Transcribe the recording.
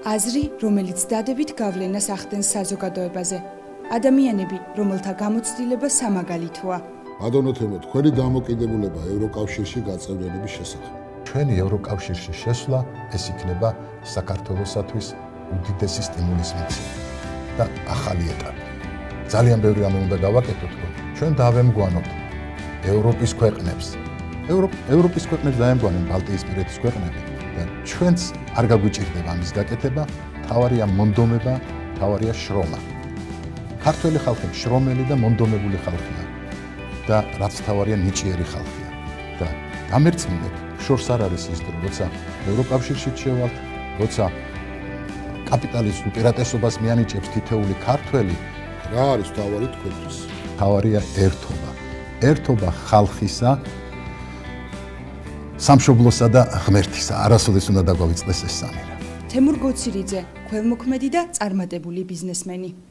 აზრი, რომელიც დადებით გავლენას ახდენს საზოგადოებაზე. ადამიანები, რომელთა გამოცდილება სამაგალითოა. ადონოთემო, თქვენი დამოკიდებულება ევროკავშირში გაწევრიანების შესახებ. ჩვენი ევროკავშირში შესვლა ეს იქნება საქართველოსათვის უდიდესი სტიმულის მიცემა და ახალი ეტაპი. ძალიან ბევრი რამე უნდა გავაკეთოთ, რომ ჩვენ დავემგვანოთ ევროპის ქვეყნებს. ევროპის ქვეყნებს დაემგვანენ ბალტიისპირეთის ქვეყნები და ჩვენც არ გაგვიჭირდება ამის გაკეთება, თავარია მონდომება, თავარია შრომა. ქართველი ხალხი შრომელი და მონდომებული ხალხია და რაც თავარია ნიჭიერი ხალხია და გამერწმინდეთ შორს არ არის ის დრო, როცა ევროკავშირში შევალთ, როცა კაპიტალის უპირატესობას მიანიჭებს თითეული ქართველი. რა არის თავარი თქვენთვის? თავარია ერთობა. ერთობა ხალხისა, სამშობლოსა და ღმერთისა. არასოდეს უნდა დაგვავიწყდეს ეს სამი. თემურ გოცირიძე, ქველმოქმედი და წარმატებული ბიზნესმენი.